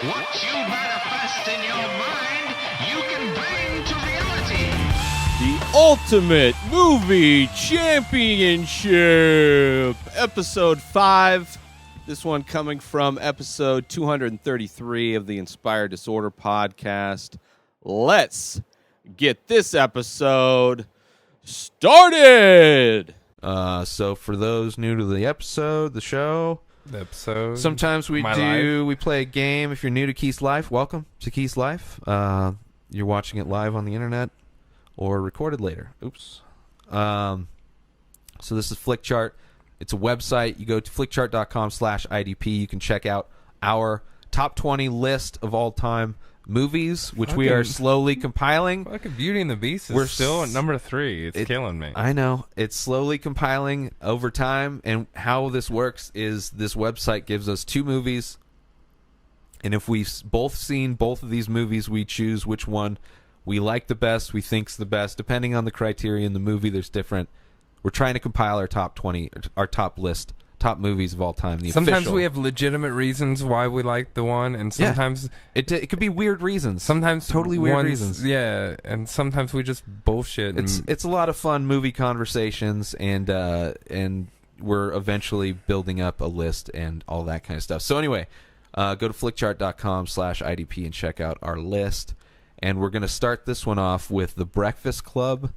What you manifest in your mind, you can bring to reality. The Ultimate Movie Championship, Episode 5. This one coming from episode 233 of the Inspired Disorder podcast. Let's get this episode started. So for those new to the episode, the show, sometimes we play a game. If you're new to Keith's Life, welcome to Keith's Life. You're watching it live on the internet or recorded later. Oops. So this is FlickChart. It's a website. You go to flickchart.com/IDP. You can check out our top 20 list of all-time movies, which we are slowly compiling. Fucking Beauty and the Beast is still at number 3. It's killing me. I know. It's slowly compiling over time, and how this works is this website gives us 2 movies, and if we've both seen both of these movies, we choose which one we like the best, we think's the best. Depending on the criteria in the movie, there's different. We're trying to compile our top 20, our top list, top movies of all time. Sometimes we have legitimate reasons why we like the one, and sometimes it could be weird reasons. Sometimes totally weird reasons. Yeah, and sometimes we just bullshit. It's a lot of fun movie conversations, and we're eventually building up a list and all that kind of stuff. So anyway, go to flickchart.com/IDP and check out our list. And we're going to start this one off with The Breakfast Club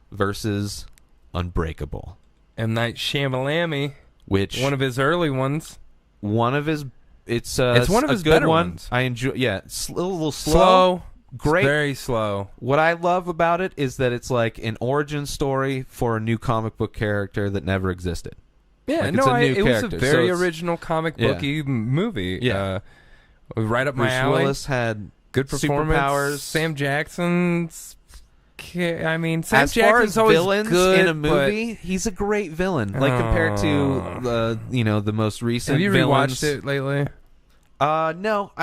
versus Unbreakable. M. Night Shyamalan, which one of his early ones. It's one of his good better one. ones. I enjoy. Yeah, it's a little slow. Great, it's very slow. What I love about it is that it's like an origin story for a new comic book character that never existed. Yeah, like it was a very original comic booky movie. Yeah, right up my alley. Bruce Willis had good performance. Superpowers. Sam Jackson's. Sam as Jackson's far as always villains good in a movie, he's a great villain. Like compared to the most recent. Have you villains. rewatched it lately? No,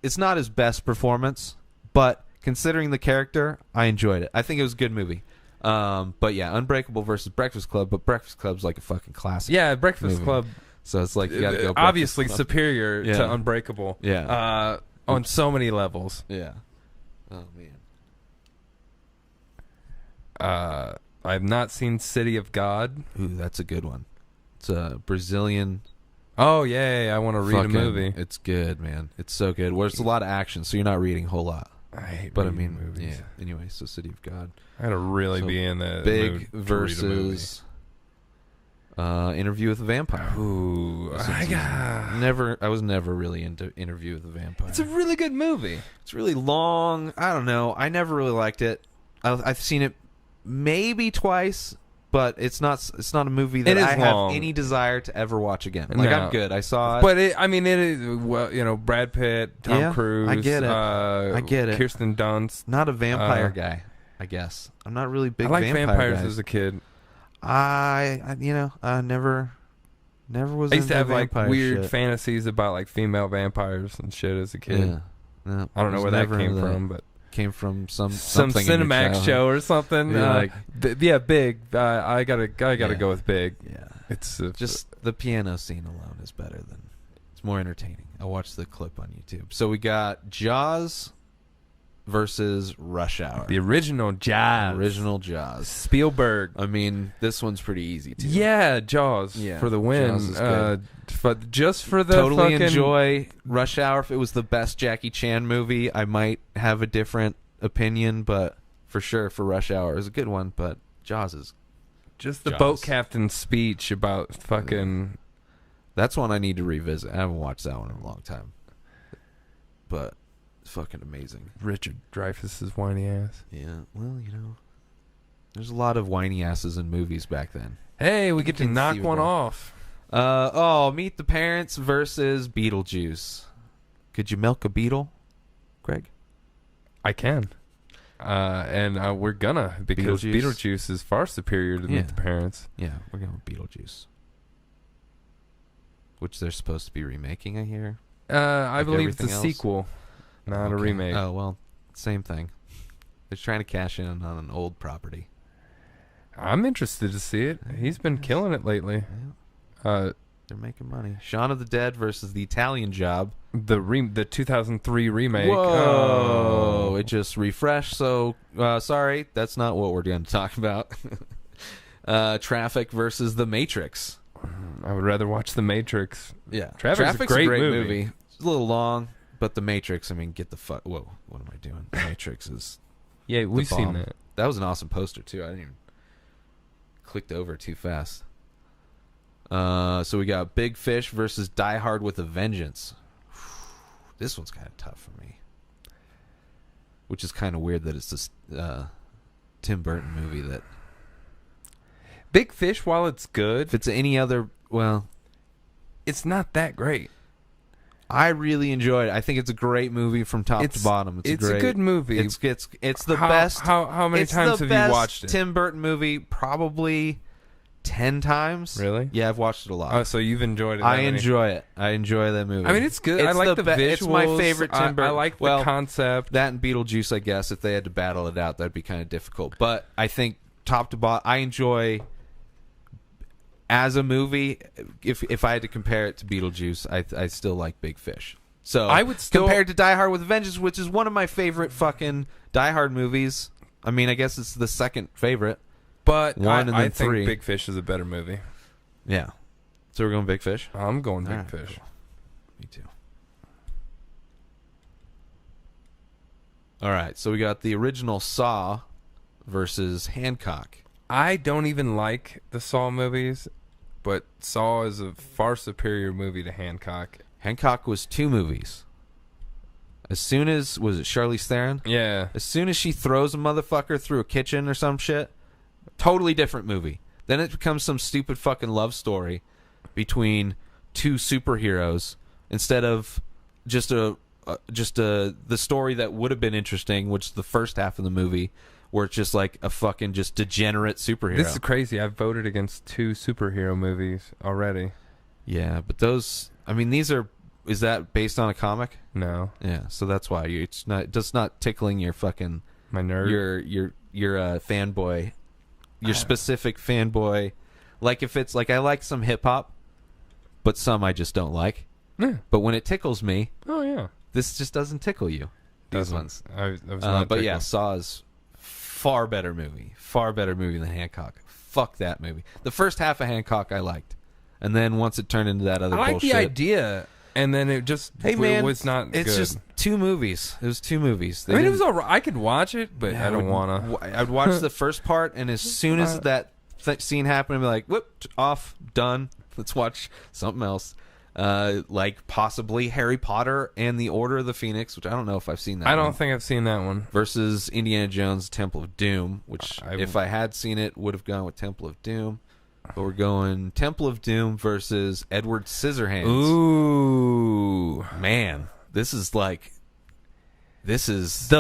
it's not his best performance, but considering the character, I enjoyed it. I think it was a good movie. But yeah, Unbreakable versus Breakfast Club, but Breakfast Club's like a fucking classic. Yeah, Breakfast movie. Club. So it's like you gotta go. Obviously superior to Unbreakable. Yeah. On so many levels. Yeah. Oh man. I have not seen City of God. Ooh, that's a good one. It's a Brazilian. Oh yeah, I want to read a movie. It's good, man. It's so good. Well, there's a lot of action, so you're not reading a whole lot. I hate but I reading mean, movies. Yeah. Anyway, so City of God. I gotta really be in the Big mood versus Interview with a Vampire. Ooh, I was never really into Interview with a Vampire. It's a really good movie. It's really long. I don't know. I never really liked it. I've seen it maybe twice, but it's not a movie that I have any desire to ever watch again. Like I'm good. I saw it, but it is Brad Pitt, Tom Cruise. I get it. I get it. Kirsten Dunst. Not a vampire guy, I guess. I'm not really big. I like vampires guys. as a kid. I never was. I used to have like weird shit. fantasies about like female vampires and shit as a kid. Yeah. No, I don't know where that came from, but. Came from some Cinemax show or something. Big. I gotta go with Big. Yeah, it's just the piano scene alone is better than. It's more entertaining. I watched the clip on YouTube. So we got Jaws versus Rush Hour. The original Jaws. Spielberg. I mean, this one's pretty easy too. Yeah, Jaws for the win. Jaws is good. But just for the totally enjoy Rush Hour. If it was the best Jackie Chan movie, I might have a different opinion, but for sure for Rush Hour is a good one. But Jaws is just the boat captain's speech about fucking. That's one I need to revisit. I haven't watched that one in a long time, but it's fucking amazing. Richard Dreyfuss's whiny ass. Yeah, well, there's a lot of whiny asses in movies back then. Hey, we get to knock one off. Meet the Parents versus Beetle Juice. Could you milk a beetle, Greg? I can. And we're gonna, because Beetlejuice is far superior to Meet the Parents. Yeah, we're going with Beetlejuice. Which they're supposed to be remaking, I hear. I believe it's a sequel, not a remake. Oh, well, same thing. They're trying to cash in on an old property. I'm interested to see it. He's been killing it lately. They're making money. Shaun of the Dead versus The Italian Job. The 2003 remake. Whoa! Oh. It just refreshed. So sorry, that's not what we're going to talk about. Traffic versus The Matrix. I would rather watch The Matrix. Yeah, Traffic's a great movie. It's a little long, but The Matrix. I mean, get the fuck. Whoa! What am I doing? The Matrix is. Yeah, we've seen that. That was an awesome poster too. I didn't even clicked over too fast. So we got Big Fish versus Die Hard with a Vengeance. This one's kind of tough for me, which is kind of weird that it's this Tim Burton movie. That Big Fish, while it's good, if it's any other, well, it's not that great. I really enjoyed it. I think it's a great movie from top to bottom. It's a good movie. It's the best. How many times have you watched it? Tim Burton movie probably 10 times. Really? Yeah, I've watched it a lot. Oh, so you've enjoyed it. I enjoy it. I enjoy that movie. I mean, it's good. I like the visuals. It's my favorite Tim Burton. I like the concept. That and Beetle Juice, I guess. If they had to battle it out, that'd be kind of difficult. But I think top to bottom, I enjoy. As a movie, if I had to compare it to Beetlejuice, I still like Big Fish. So I would still, compared to Die Hard with a Vengeance, which is one of my favorite fucking Die Hard movies. I mean, I guess it's the second favorite, but I three. think Big Fish is a better movie. Yeah. So we're going Big Fish. I'm going Big Fish. Cool. Me too. All right. So we got the original Saw versus Hancock. I don't even like the Saw movies, but Saw is a far superior movie to Hancock. Hancock was 2 movies. As soon as, was it Charlize Theron? Yeah. As soon as she throws a motherfucker through a kitchen or some shit, totally different movie. Then it becomes some stupid fucking love story between 2 superheroes instead of just the story that would have been interesting, which is the first half of the movie, where it's just like a fucking just degenerate superhero. This is crazy. I've voted against 2 superhero movies already. Yeah, but those, I mean, these are, is that based on a comic? No. Yeah, so that's why it's just not tickling your fucking, my nerd, your fanboy, your specific fanboy. Like if it's like, I like some hip hop, but some I just don't like. Yeah. But when it tickles me, oh yeah, this just doesn't tickle you. These ones. I was not but yeah, Saw is far better movie than Hancock. Fuck that movie. The first half of Hancock I liked, and then once it turned into that other bullshit. I like the idea, and then it just was not. It's good. just 2 movies. It was 2 movies. I mean, it was all right. I could watch it, but I don't wanna. I'd watch the first part, and as soon as that scene happened, I'd be like, "Whoop, off, done. Let's watch something else." Like possibly Harry Potter and the Order of the Phoenix, which I don't know if I've seen that. I don't think I've seen that one. Versus Indiana Jones Temple of Doom, which if I had seen it, would have gone with Temple of Doom. But we're going Temple of Doom versus Edward Scissorhands. Ooh, man, this is the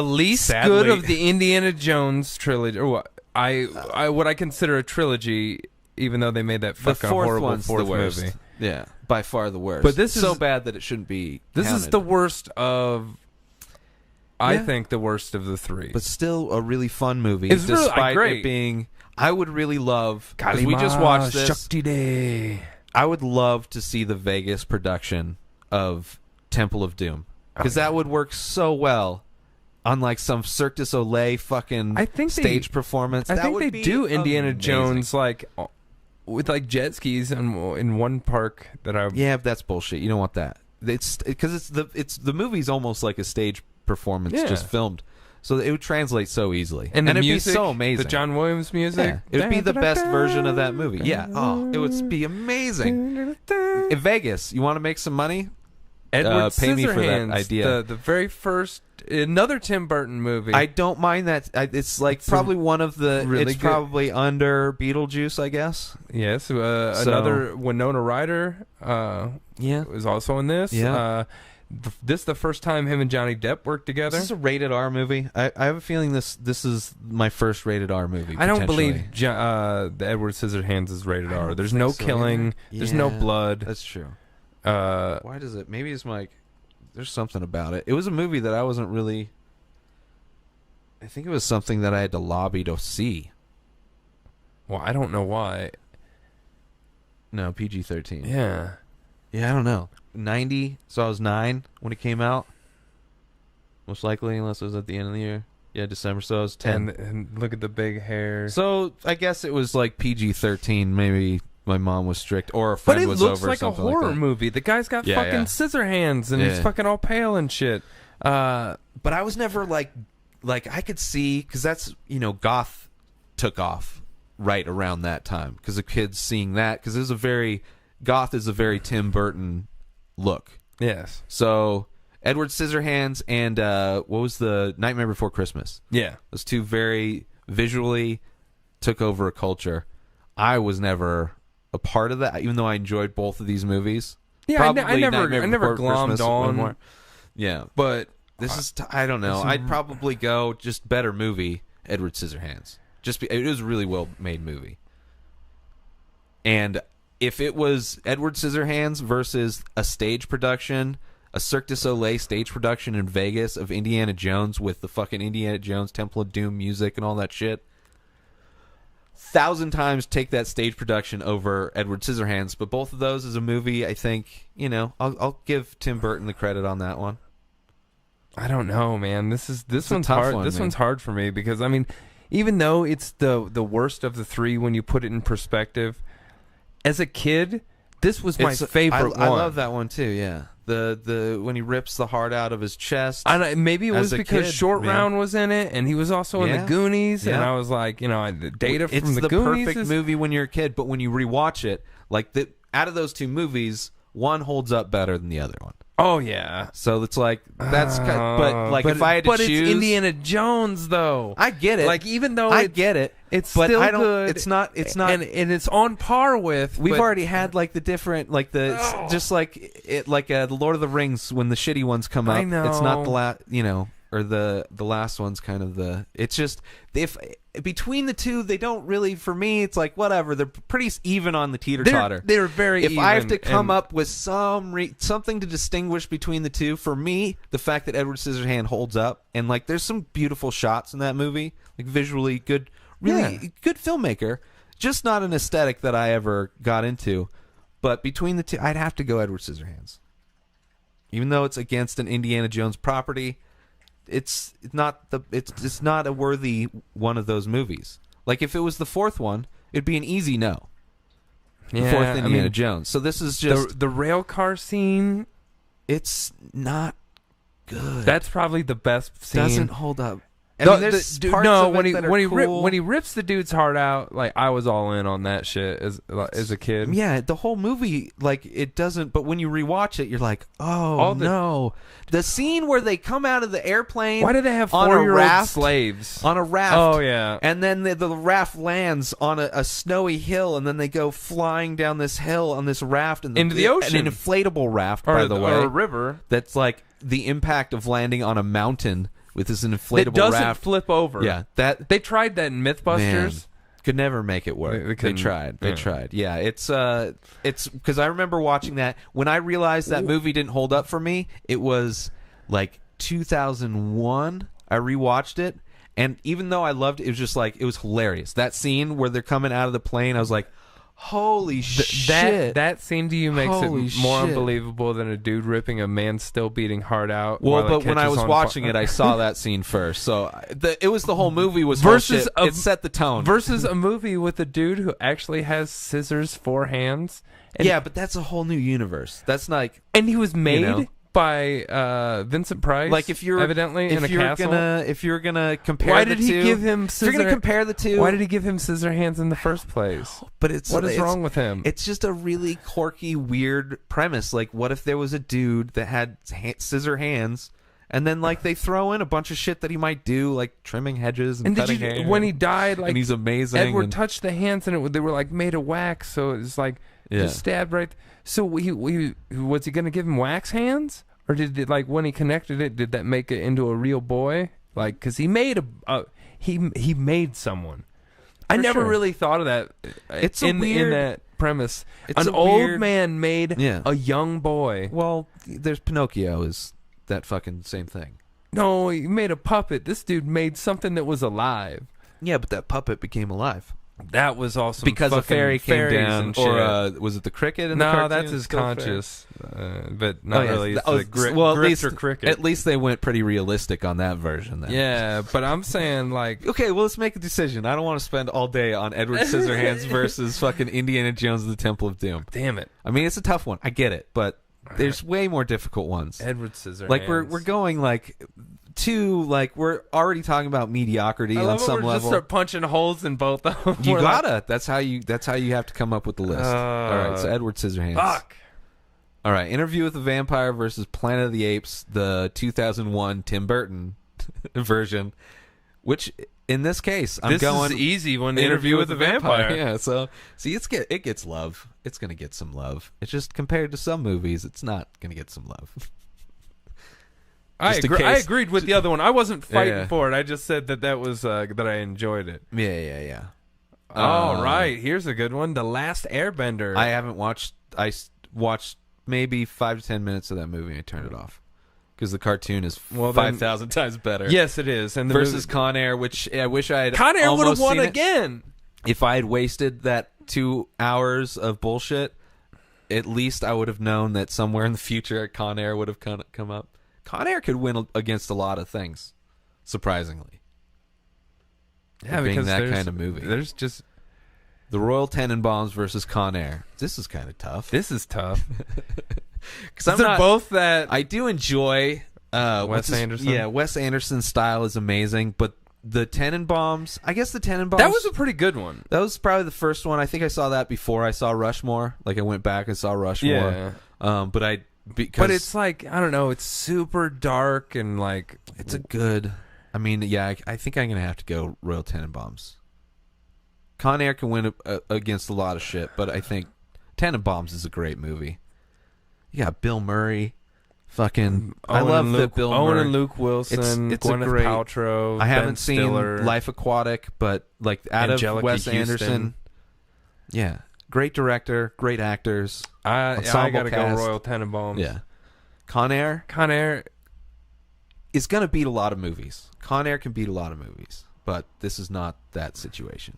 least good of the Indiana Jones trilogy. Or what I consider a trilogy, even though they made that fucking horrible fourth movie. Yeah, by far the worst. But this is so bad that it shouldn't be. This counted. is the worst of. I think the worst of the 3. But still a really fun movie. It's despite really it being. I would really love. Because we just watched this. Shakti Day. I would love to see the Vegas production of Temple of Doom, because that would work so well. On like some Cirque du Soleil fucking stage performance. I think they do Indiana Jones like. With like jet skis in one park that I that's bullshit. You don't want that. It's because the movie's almost like a stage performance just filmed, so it would translate so easily, and it'd music, be so amazing. The John Williams music, it would be the best version of that movie. Yeah, it would be amazing. In Vegas, you want to make some money? Edward pay me for that idea. The very first, another Tim Burton movie. I don't mind that. It's like probably one of the. Really it's probably under Beetlejuice, I guess. Yes, another Winona Ryder. Was also in this. Yeah. This is the first time him and Johnny Depp worked together. Is this a rated R movie? I have a feeling this is my first rated R movie. I don't believe the Edward Scissorhands is rated R. There's no killing. There's no blood. That's true. Why does it? Maybe it's like there's something about it. It was a movie that I wasn't really. I think it was something that I had to lobby to see. Well, I don't know why. No, PG-13. Yeah. Yeah, I don't know. 90, so I was 9 when it came out. Most likely, unless it was at the end of the year. Yeah, December, so I was 10. And look at the big hair. So I guess it was like PG-13. Maybe my mom was strict, or a friend was over. But it looks like a horror movie. The guy's got fucking scissor hands, and he's fucking all pale and shit. But I was never like I could see, because that's, goth took off right around that time, because the kids seeing that, because goth is a very Tim Burton look. Yes. So Edward Scissorhands and what was the Nightmare Before Christmas? Yeah. Those two very visually took over a culture. I was never a part of that, even though I enjoyed both of these movies. Yeah, I never glommed on. More. Yeah, but this is I don't know. I'd probably go just better movie, Edward Scissorhands. It was a really well made movie. And if it was Edward Scissorhands versus a stage production, a Cirque du Soleil stage production in Vegas of Indiana Jones with the fucking Indiana Jones Temple of Doom music and all that shit, 1,000 times take that stage production over Edward Scissorhands. But both of those as a movie, I think, I'll give Tim Burton the credit on that one. I don't know, man. This one's hard. This one's hard for me because, I mean, even though it's the worst of the three when you put it in perspective, as a kid, this was my favorite one. I love that one too. Yeah, the when he rips the heart out of his chest. Maybe it was because Short Round was in it, and he was also in the Goonies, and I was like, Data from the Goonies. It's the perfect movie when you're a kid, but when you rewatch it, out of those two movies, one holds up better than the other one. Oh yeah. So it's like that's if I had to choose, it's Indiana Jones though. I get it. Like even though I get it, it's but still I don't. good. It's not. And it's on par with. We've already had the different just the Lord of the Rings when the shitty ones come up. I know. It's not the or the last one's kind of the. It's just if between the two they don't really, for me it's like whatever, they're pretty even on the teeter-totter. They're very if even, I have to come up with something to distinguish between the two, for me the fact that Edward Scissorhands holds up, and there's some beautiful shots in that movie, visually good, really good filmmaker, just not an aesthetic that I ever got into. But between the two, I'd have to go Edward Scissorhands, even though it's against an Indiana Jones property. It's not a worthy one of those movies. If it was the fourth one, it'd be an easy no. The fourth Indiana Jones. So this is just the rail car scene. It's not good. That's probably the best scene. Doesn't hold up. When he rips the dude's heart out, I was all in on that shit as a kid. Yeah, the whole movie, it doesn't. But when you rewatch it, you're like, oh no, the scene where they come out of the airplane. Why do they have 4-year-old slaves on a raft? Oh yeah, and then the raft lands on a snowy hill, and then they go flying down this hill on this raft into the ocean, an inflatable raft, by the way, or a river. That's the impact of landing on a mountain. With this inflatable it doesn't raft. flip over. Yeah, they tried that in Mythbusters. Man, could never make it work. They tried. They tried. Yeah, it's because I remember watching that when I realized that movie didn't hold up for me. It was 2001. I rewatched it, and even though I loved it, it was just it was hilarious. That scene where they're coming out of the plane, I was like, holy shit. That scene to you makes it more unbelievable than a dude ripping a man's still beating heart out. Well, but when I was watching it, I saw that scene first. So it was the whole movie was versus it set the tone. Versus a movie with a dude who actually has scissors for hands. Yeah, but that's a whole new universe. That's and he was made by Vincent Price. If you're evidently in a castle. If you're gonna compare, why did he give him? If you're gonna compare the two, why did he give him Scissorhands in the first place? But what is wrong with him? It's just a really quirky, weird premise. What if there was a dude that had scissor hands, and then they throw in a bunch of shit that he might do, like trimming hedges and cutting hair. When he died, and he's amazing. Edward touched the hands, and they were made of wax, so it's just stabbed right. So was he gonna give him wax hands? Or did it, when he connected it, did that make it into a real boy? Because he made he made someone. I never really thought of that. It's in that premise. An old man made a young boy. Well, there's Pinocchio is that fucking same thing. No, he made a puppet. This dude made something that was alive. Yeah, but that puppet became alive. That was awesome. Because a fairy came down, or shit. was it the cricket in no, the cartoon? that's his conscious, but not really. It's at least, or cricket. At least they went pretty realistic on that version. Then. Yeah, but I'm saying like, okay, well, let's make a decision. I don't want to spend all day on Edward Scissorhands versus fucking Indiana Jones and the Temple of Doom. Damn it! I mean, it's a tough one. I get it, but there's way more difficult ones. Edward Scissorhands. Like we're going like. We're already talking about mediocrity on some level. Just start punching holes in both of them. You gotta. That's how you have to come up with the list. All right. So Edward Scissorhands. Fuck. All right. Interview with the Vampire versus Planet of the Apes, the 2001 Tim Burton version. Which in this case, this is easy when the Interview with the Vampire. Yeah. So see, it gets love. It's gonna get some love. It's just compared to some movies, it's not gonna get some love. I agreed with the other one. I wasn't fighting for it. I just said that was that I enjoyed it. Yeah. All right, here's a good one. The Last Airbender. I haven't watched. I watched maybe 5 to 10 minutes of that movie and I turned it off because the cartoon is 5,000 times better. Yes, it is. And versus Conair, which I wish I had. Conair would have won again if I had wasted that 2 hours of bullshit. At least I would have known that somewhere in the future Conair would have come up. Conair could win against a lot of things, surprisingly. Yeah, being because that kind of movie. There's just the Royal Tenenbaums versus Conair. This is kind of tough. This is tough because they're both that. I do enjoy Wes Anderson. Yeah, Wes Anderson's style is amazing, but the Tenenbaums. I guess the Tenenbaums. That was a pretty good one. That was probably the first one. I think I saw that before I saw Rushmore. Like I went back and saw Rushmore. Yeah. But it's like, I don't know, it's super dark and like it's a good. I mean, yeah, I think I'm gonna have to go Royal Tenenbaums. Conair can win against a lot of shit, but I think Tenenbaums is a great movie. You got Bill Murray, fucking. I love that Bill Murray. Owen and Luke Wilson, it's Gwyneth a great. Paltrow. I haven't Ben Stiller, seen Life Aquatic, but like out Angelica of Wes Houston. Anderson, yeah, great director, great actors. I gotta go Royal Tenenbaums. Yeah, Conair is gonna beat a lot of movies. Conair can beat a lot of movies, but this is not that situation.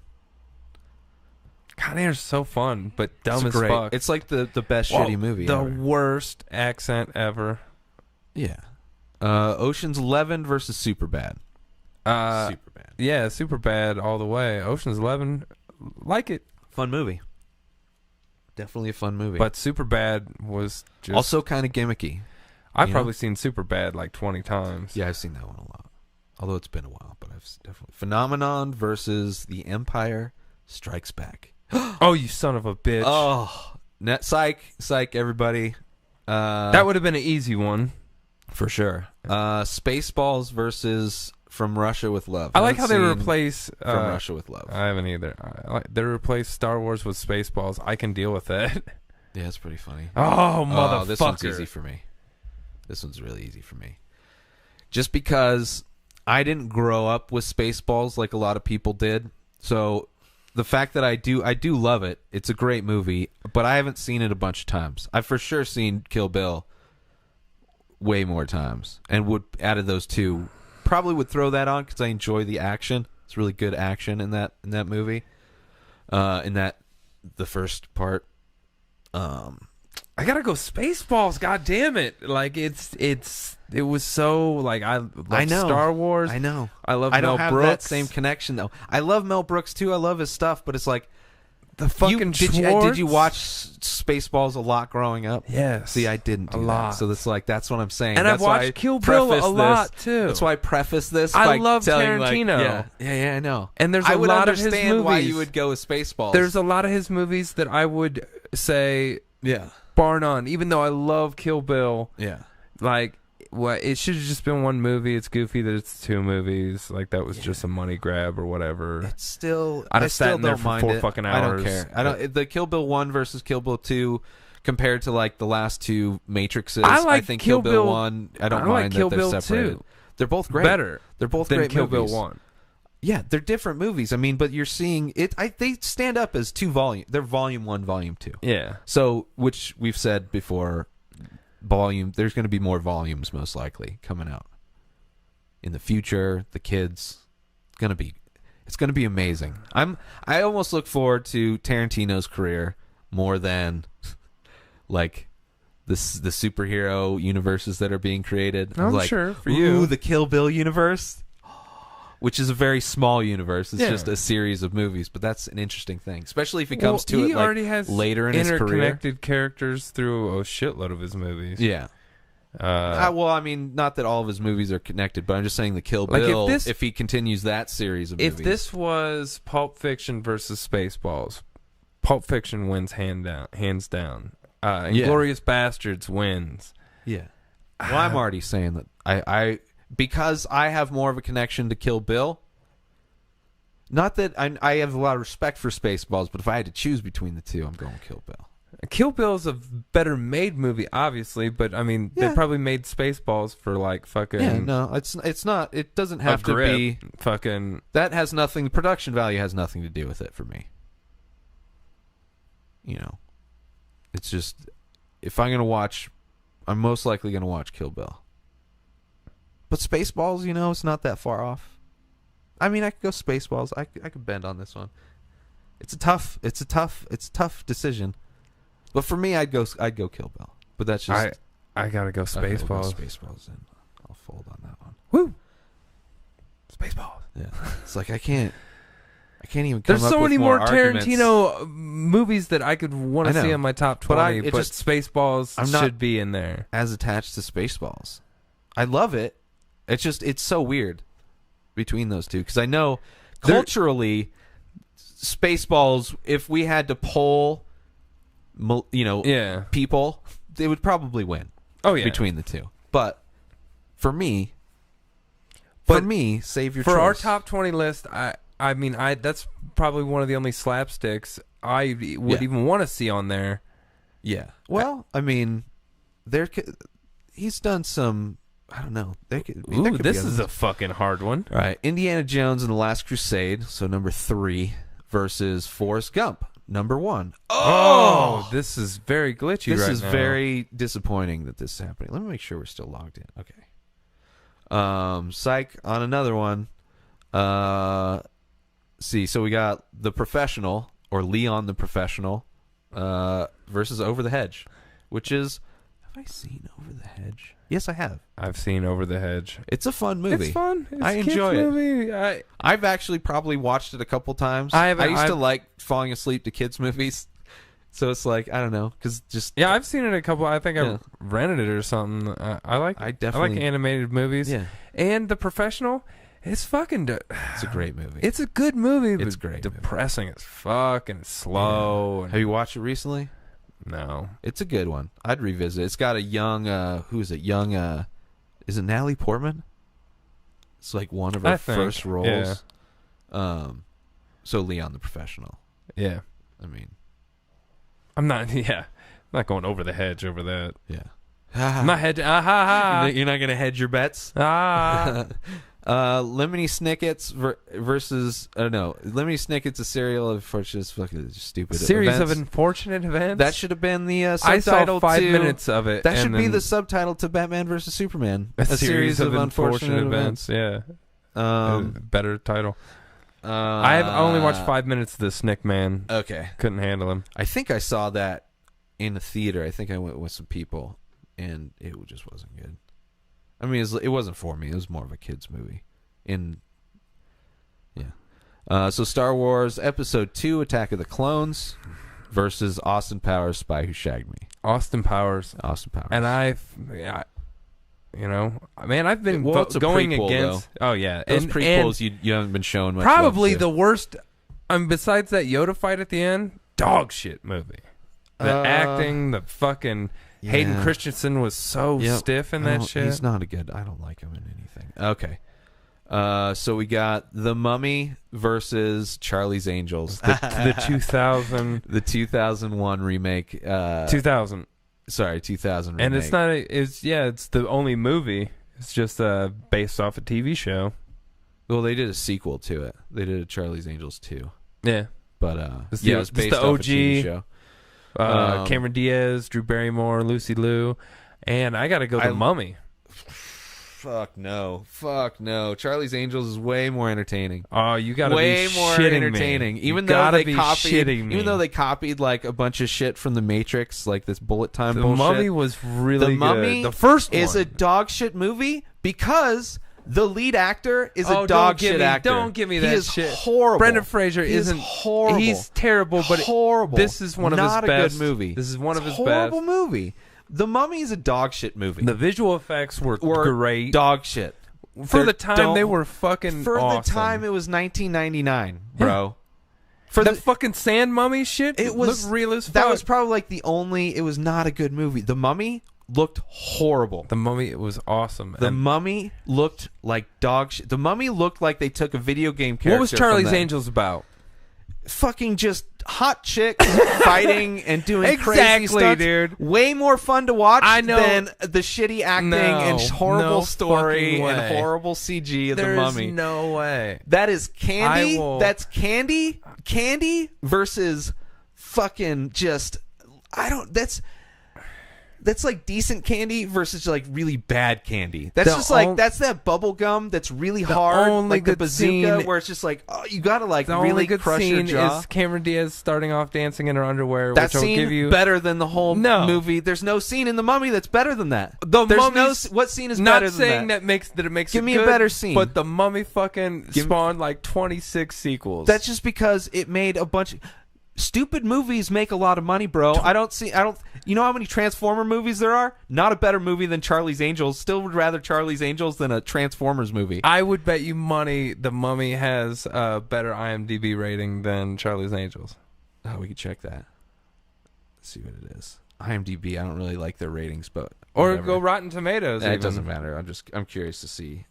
Conair's so fun, but dumb as fuck. It's like the best shitty movie the ever. worst accent ever. Yeah. Ocean's 11 versus Superbad. Superbad. Yeah, Superbad all the way. Ocean's 11, like it. Fun movie. Definitely a fun movie. But Superbad was just... also kind of gimmicky. I've probably seen Superbad like 20 times. Yeah, I've seen that one a lot. Although it's been a while, but I've definitely... Phenomenon versus The Empire Strikes Back. Oh, you son of a bitch. Oh. Psych, everybody. That would have been an easy one. For sure. Spaceballs versus From Russia with Love. I like how they replace... From Russia with Love. I haven't either. They replace Star Wars with Spaceballs. I can deal with that. Yeah, it's pretty funny. Oh, motherfucker. This one's easy for me. This one's really easy for me. Just because I didn't grow up with Spaceballs like a lot of people did. So the fact that I do love it. It's a great movie, but I haven't seen it a bunch of times. I've for sure seen Kill Bill way more times, and would out of those two probably would throw that on because I enjoy the action. It's really good action in that movie. The first part. I gotta go Spaceballs. God damn it! Like it was so like I know Star Wars. I know. I love. I Mel don't have Brooks. that same connection though. I love Mel Brooks too. I love his stuff, but it's like the fucking did you watch Spaceballs a lot growing up? Yes. See, I didn't do a lot. So that's what I'm saying. And I've watched Kill Bill a lot too. That's why I preface this. I by love telling, Tarantino. Like, yeah, I know. And there's I a would lot of his understand movies. why you would go with Spaceballs. There's a lot of his movies that I would say, bar none. Even though I love Kill Bill, like. What it should have just been one movie. It's goofy that it's two movies. Like that was just a money grab or whatever. It's still. I just sat in there for 4 fucking hours. I don't care. I don't. The Kill Bill 1 versus Kill Bill 2, compared to like the last two Matrixes. I think Kill Bill 1. I don't mind Kill that they're Bill separated. 2. They're both great. Better. They're both than great Kill movies. Bill 1. Yeah, they're different movies. I mean, but you're seeing it. They stand up as two volume. They're volume 1, volume 2. Yeah. So, which we've said before. There's going to be more volumes most likely coming out in the future. The kids, It's going to be amazing. I almost look forward to Tarantino's career more than like the superhero universes that are being created. I'm like, sure for you, the Kill Bill universe, which is a very small universe. It's just a series of movies, but that's an interesting thing, especially if he comes to it already has later in his career. Interconnected characters through a shitload of his movies. Yeah. Well, I mean, not that all of his movies are connected, but I'm just saying the Kill Bill, if he continues that series of movies. If this was Pulp Fiction versus Spaceballs, Pulp Fiction wins hands down. Inglourious Bastards wins. Yeah. Well, I'm already saying that I because I have more of a connection to Kill Bill. Not that I have a lot of respect for Spaceballs, but if I had to choose between the two, I'm going Kill Bill. Kill Bill is a better made movie, obviously, but I mean, they probably made Spaceballs for like fucking. Yeah, no, it's not. It doesn't have to be fucking. That has nothing. The production value has nothing to do with it for me. You know, it's just if I'm gonna watch, I'm most likely gonna watch Kill Bill. But Spaceballs, you know, it's not that far off. I mean, I could go Spaceballs. I could bend on this one. It's a tough decision. But for me, I'd go Kill Bill. But that's just I gotta go Spaceballs. Spaceballs, and I'll fold on that one. Woo! Spaceballs. Yeah, it's like I can't even. There's so many more arguments. Tarantino movies that I could want to see on my top 20, but Spaceballs should be in there. As attached to Spaceballs, I love it. It's so weird between those two because I know culturally, Spaceballs. If we had to poll, people, they would probably win. Oh yeah, between the two. But for me, save your for choice. our top 20 list. I mean, that's probably one of the only slapsticks I would even want to see on there. Yeah. Well, I mean, he's done some. I don't know. This is a fucking hard one. All right. Indiana Jones and the Last Crusade, so number 3, versus Forrest Gump, number 1. Oh, this is very glitchy right now. This is very disappointing that this is happening. Let me make sure we're still logged in. Okay. Psych on another one. See, so we got The Professional, or Leon the Professional, versus Over the Hedge, which is... Have I seen Over the Hedge? Yes, I have. I've seen Over the Hedge. It's a fun movie. It's fun. I enjoy it. I've actually probably watched it a couple times. I used to like falling asleep to kids' movies. So it's like, I don't know, because just... Yeah, I've seen it a couple. I think I rented it or something. I like animated movies. Yeah. And The Professional... It's fucking... it's a great movie. It's a good movie, but it's great. Depressing as fuck and slow. Yeah. Have you watched it recently? No. It's a good one. I'd revisit it. It's got a young... who is it? Is it Natalie Portman? It's like one of her first roles. Yeah. So Leon the Professional. Yeah. I mean... I'm not... Yeah. I'm not going over the hedge over that. Yeah. I'm not hedging... You're not going to hedge your bets? Lemony Snicket's versus Lemony Snicket's a serial of just fucking stupid series events. of unfortunate events. That should have been the I subtitle. saw 5 minutes of it. That should be the subtitle to Batman versus Superman. A series of unfortunate events. Yeah. Better title. I have only watched 5 minutes of the Snick Man. Okay. Couldn't handle him. I think I saw that in a theater. I think I went with some people, and it just wasn't good. I mean, it wasn't for me. It was more of a kids' movie. So Star Wars Episode 2, Attack of the Clones, versus Austin Powers, Spy Who Shagged Me. Austin Powers. And I've been going prequel, against... Though. Oh, yeah. Those prequels you haven't been shown much. Probably the worst... besides that Yoda fight at the end, dog shit movie. The acting, the fucking... Yeah. Hayden Christensen was so stiff in that shit. He's not a good... I don't like him in anything. Okay. So we got The Mummy versus Charlie's Angels. The 2000... The 2001 remake. 2000. Sorry, 2000 remake. And it's not... It's the only movie. It's just based off a TV show. Well, they did a sequel to it. They did a Charlie's Angels 2. Yeah. But, it's it was based off a TV show. Cameron Diaz, Drew Barrymore, Lucy Liu, and I got to go The Mummy. Fuck no. Charlie's Angels is way more entertaining. Oh, you gotta way be more shitting entertaining. Me. Even you though they copied, even though they copied like a bunch of shit from the Matrix, like this bullet time bullshit. The Mummy was really The Mummy good. The first one is a dog shit movie because the lead actor is a dog shit actor. Don't give me that he is shit. Horrible. Brendan Fraser isn't horrible. He's terrible, but horrible. This is one of his best. Not a good movie. This is one of his best. Horrible movie. The Mummy is a dog shit movie. The visual effects were great. Dog shit. For the time, they were fucking For awesome. the time, it was 1999, bro. Yeah. For the fucking sand mummy shit, it was looked real as fuck. That was probably like the only. It was not a good movie. The Mummy looked horrible. The Mummy, it was awesome. The Mummy looked like dog shit. The Mummy looked like they took a video game character. What was Charlie's Angels about? Fucking just hot chicks fighting and doing crazy stuff. Dude. Way more fun to watch than the shitty acting and horrible story and horrible CG of the Mummy. There's no way. That is candy. That's candy. Candy versus fucking just that's like decent candy versus like really bad candy. That's that's that bubble gum that's really hard, like the bazooka, where it's just like, oh, you gotta like really crush your jaw. Is Cameron Diaz starting off dancing in her underwear. That which scene will give you better than the whole movie. There's no scene in The Mummy that's better than that. What scene is better than that? Not saying that makes it good. Give me a better scene. But The Mummy fucking spawned like 26 sequels. That's just because it made a bunch of stupid movies make a lot of money, bro. You know how many Transformer movies there are? Not a better movie than Charlie's Angels. Still would rather Charlie's Angels than a Transformers movie. I would bet you money The Mummy has a better IMDb rating than Charlie's Angels. Oh, we can check that. Let's see what it is. IMDb, I don't really like their ratings, but or whatever. go Rotten Tomatoes. It doesn't matter. I'm curious to see.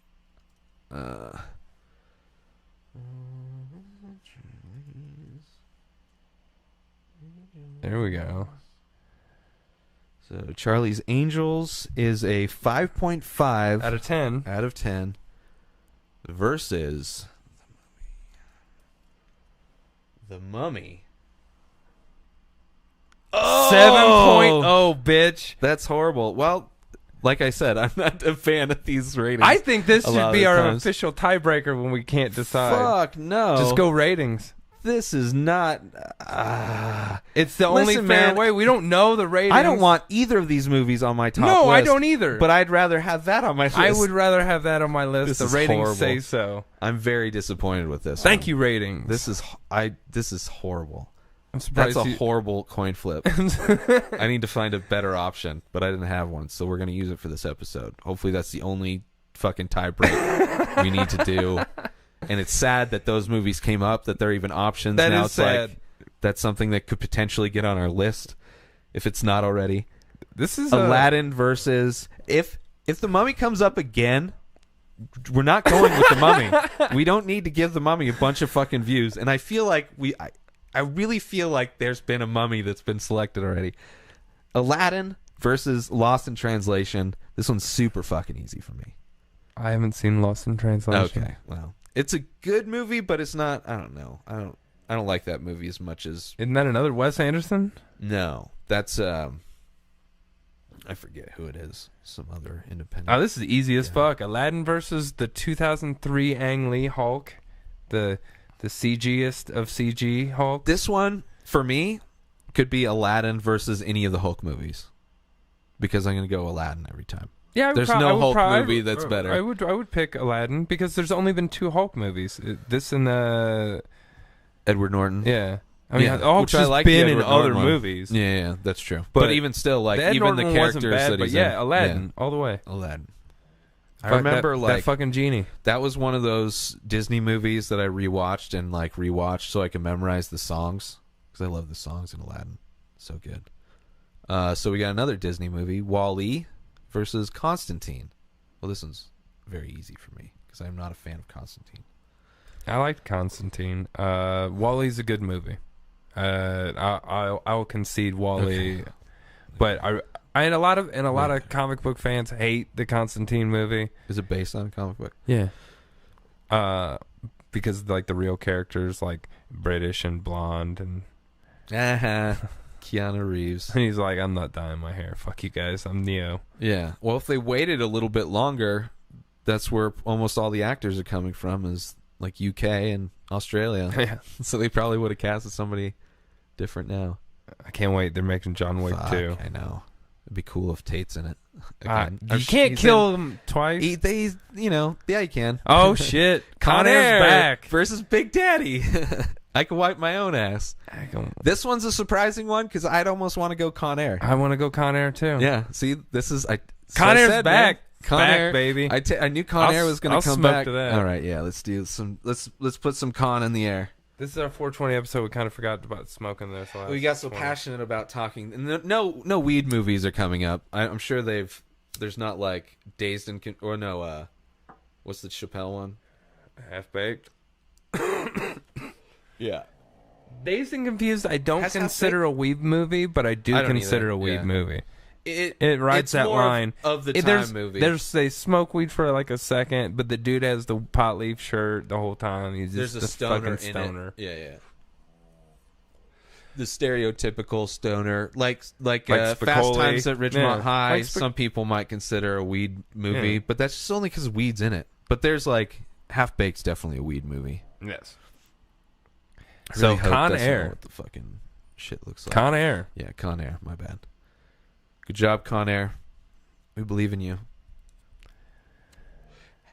There we go. So Charlie's Angels is a 5.5 out of 10. Out of 10 versus The Mummy. Oh! 7.0, bitch. That's horrible. Well, like I said, I'm not a fan of these ratings. I think this should be our official tiebreaker when we can't decide. Fuck no. Just go ratings. This is not. It's the only fair way. We don't know the ratings. I don't want either of these movies on my top list. No, I don't either. But I'd rather have that on my list. I would rather have that on my list. The ratings horrible. Say so. I'm very disappointed with this. Thank you, ratings. This is horrible. I'm surprised. That's a horrible coin flip. I need to find a better option, but I didn't have one, so we're going to use it for this episode. Hopefully, that's the only fucking tiebreak we need to do. And it's sad that those movies came up, that they're even options. That now is it's sad. Like that's something that could potentially get on our list if it's not already. This is Aladdin versus if The Mummy comes up again, we're not going with The Mummy. We don't need to give The Mummy a bunch of fucking views. And I feel like I really feel like there's been a Mummy that's been selected already. Aladdin versus Lost in Translation. This one's super fucking easy for me. I haven't seen Lost in Translation. Okay, well. It's a good movie, but it's not. I don't know. I don't like that movie as much as. Isn't that another Wes Anderson? No, that's I forget who it is. Some other independent. Oh, this is easy as fuck. Aladdin versus the 2003 Ang Lee Hulk, the CGiest of CG Hulk. This one for me could be Aladdin versus any of the Hulk movies, because I'm gonna go Aladdin every time. Yeah, there's no Hulk movie that's better. I would pick Aladdin because there's only been 2 Hulk movies. This and Edward Norton. Yeah, I mean, Hulk's just been in other movies. Yeah, that's true. But even still, like even the characters that he's in. Aladdin, all the way. Aladdin. I remember that fucking genie. That was one of those Disney movies that I rewatched and rewatched so I could memorize the songs because I love the songs in Aladdin. So good. So we got another Disney movie, WallE versus Constantine. Well, this one's very easy for me because I'm not a fan of Constantine. I liked Constantine. WallE's a good movie. I'll concede WallE, okay. But a lot of comic book fans hate the Constantine movie. Is it based on a comic book? Yeah. Because like the real characters like British and blonde and Keanu Reeves. And he's like, I'm not dyeing my hair. Fuck you guys. I'm Neo. Yeah. Well, if they waited a little bit longer, that's where almost all the actors are coming from, is like UK and Australia. Yeah. So they probably would have casted somebody different now. I can't wait. They're making John Wick 2. I know. It'd be cool if Tate's in it. You can't kill him twice. Yeah, you can. Oh, shit. Conair's back. Versus Big Daddy. I can wipe my own ass. This one's a surprising one because I'd almost want to go Conair. I want to go Conair, too. Yeah, see, this is... Conair's back. Conair, back, baby. I knew Conair was going to come smoke back. To that. All right, yeah, let's put some con in the air. This is our 420 episode. We kind of forgot about smoking this. We got so passionate about talking. And no weed movies are coming up. I'm sure there's not like Dazed and what's the Chappelle one? Half Baked. Yeah. Dazed and Confused. I don't consider a weed movie, but I do consider a weed movie. It rides that line of the time movie. They smoke weed for like a second, but the dude has the pot leaf shirt the whole time. He's just there's a stoner in it. Yeah. The stereotypical stoner, like Fast Times at Ridgemont High. Some people might consider a weed movie, but that's just only because weed's in it. But there's like Half Baked's definitely a weed movie. Yes. So Conair, what the fucking shit looks like. Conair. Yeah, Conair. My bad. Good job, Conair. We believe in you.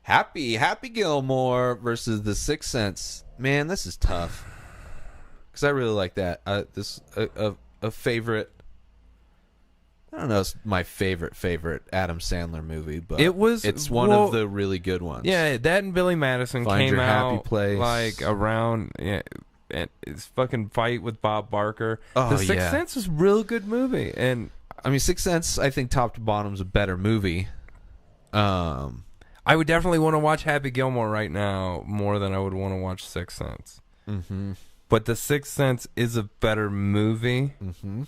Happy Gilmore versus The Sixth Sense. Man, this is tough. Because I really like that. A favorite... I don't know, it's my favorite Adam Sandler movie, but it's one of the really good ones. Yeah, that and Billy Madison Find came Your out Happy Place. like around... Yeah, and his fucking fight with Bob Barker. Oh, The Sixth Sense was a real good movie, and... I mean, Sixth Sense, I think top to bottom is a better movie. I would definitely want to watch Happy Gilmore right now more than I would want to watch Sixth Sense. Mm-hmm. But The Sixth Sense is a better movie. Mm-hmm.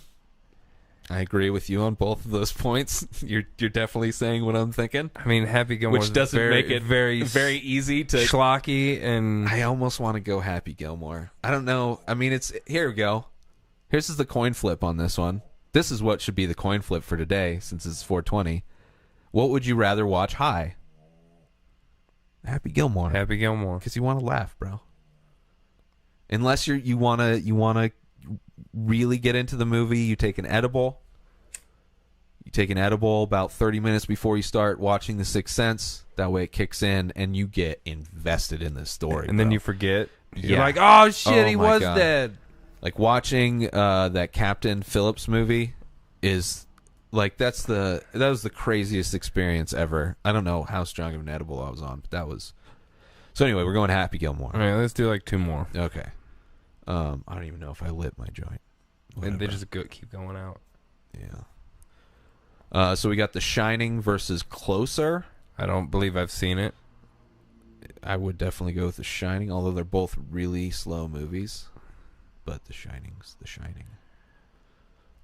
I agree with you on both of those points. You're definitely saying what I'm thinking. I mean, Happy Gilmore, which doesn't make it very easy to schlocky, and I almost want to go Happy Gilmore. I don't know. I mean, here we go. Here's the coin flip on this one. This is what should be the coin flip for today, since it's 420. What would you rather watch high? Happy Gilmore. Happy Gilmore. Because you want to laugh, bro. Unless you wanna really get into the movie, you take an edible. You take an edible about 30 minutes before you start watching The Sixth Sense. That way it kicks in and you get invested in this story. And then you forget. You're like, oh shit, he was dead. Like watching that Captain Phillips movie is like that was the craziest experience ever. I don't know how strong of an edible I was on, but that was. So anyway, we're going to Happy Gilmore. All right, let's do like two more. Okay. I don't even know if I lit my joint. And they just keep going out. Yeah. So we got The Shining versus Closer. I don't believe I've seen it. I would definitely go with The Shining, although they're both really slow movies. But The Shining's The Shining.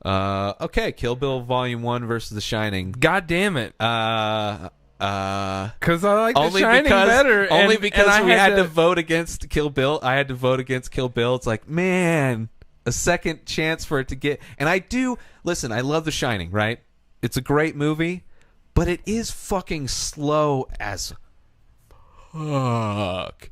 Okay, Kill Bill Volume 1 versus The Shining. God damn it. Because I like The Shining better. Only because we had to vote against Kill Bill. I had to vote against Kill Bill. It's like, man, a second chance for it to get... And I do... Listen, I love The Shining, right? It's a great movie, but it is fucking slow as fuck.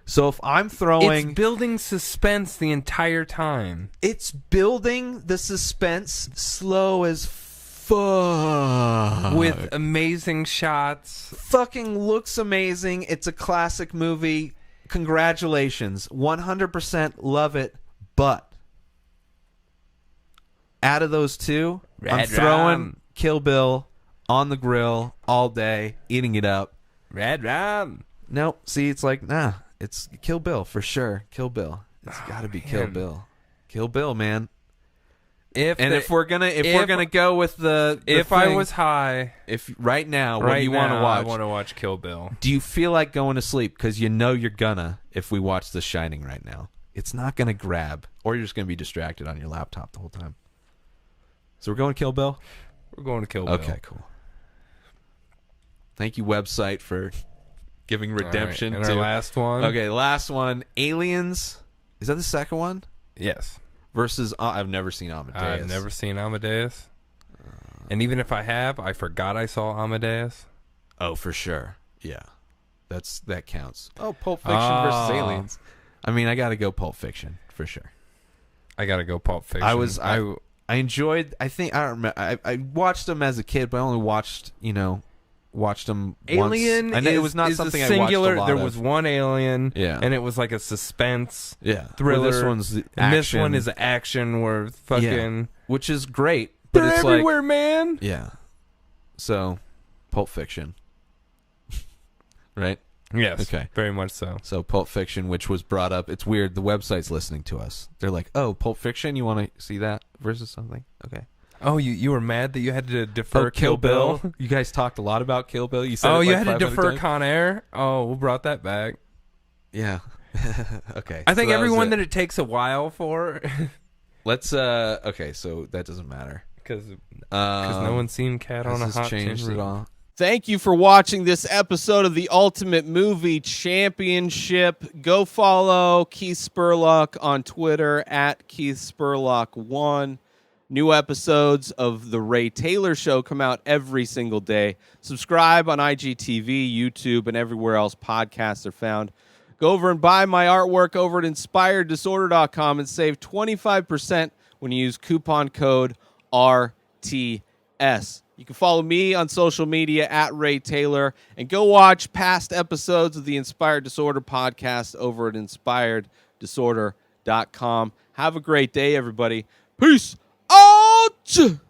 So if I'm throwing... It's building suspense the entire time. It's building the suspense slow as fuck. With amazing shots. Fucking looks amazing. It's a classic movie. Congratulations. 100% love it. But out of those two, I'm throwing Kill Bill on the grill all day, eating it up. Red Rum. Nope. See, it's like, nah. It's Kill Bill for sure. Kill Bill. It's got to be Kill Bill. Kill Bill, man. If we're gonna go with the if thing, I was high, if right now, what do you want to watch? I want to watch Kill Bill. Do you feel like going to sleep? Because you know you're gonna. If we watch The Shining right now, it's not gonna grab, or you're just gonna be distracted on your laptop the whole time. So we're going to Kill Bill. We're going to Kill Bill. Okay, cool. Thank you, website, for giving redemption. Right. And our last one. Okay, last one. Aliens. Is that the second one? Yes. Versus, I've never seen Amadeus. I've never seen Amadeus. And even if I have, I forgot I saw Amadeus. Oh, for sure. Yeah, that counts. Oh, Pulp Fiction versus Aliens. I mean, I got to go Pulp Fiction for sure. I got to go Pulp Fiction. I enjoyed. I think I don't remember. I watched them as a kid, but I only watched them Alien once. It was not something singular. I watched a lot there of. was one Alien, and it was like a suspense thriller. Well, this one's action. And this one is action where fucking which is great. But they're it's everywhere, like, man. Yeah. So, Pulp Fiction. Right? Yes. Okay. Very much so. So, Pulp Fiction, which was brought up. It's weird. The website's listening to us. They're like, "Oh, Pulp Fiction. You want to see that versus something?" Okay. Oh, you were mad that you had to defer Kill Bill. You guys talked a lot about Kill Bill. You said you had to defer Conair. Oh, we brought that back. Yeah. Okay. I think everyone that it takes a while for. Let's. Okay. So that doesn't matter because no one's seen Cat on a Hot changed Tin it all. Thank you for watching this episode of the Ultimate Movie Championship. Go follow Keith Spurlock on Twitter at Keith Spurlock1. New episodes of The Ray Taylor Show come out every single day. Subscribe on IGTV, YouTube, and everywhere else podcasts are found. Go over and buy my artwork over at InspiredDisorder.com and save 25% when you use coupon code RTS. You can follow me on social media at Ray Taylor and go watch past episodes of the Inspired Disorder podcast over at InspiredDisorder.com. Have a great day, everybody. Peace out!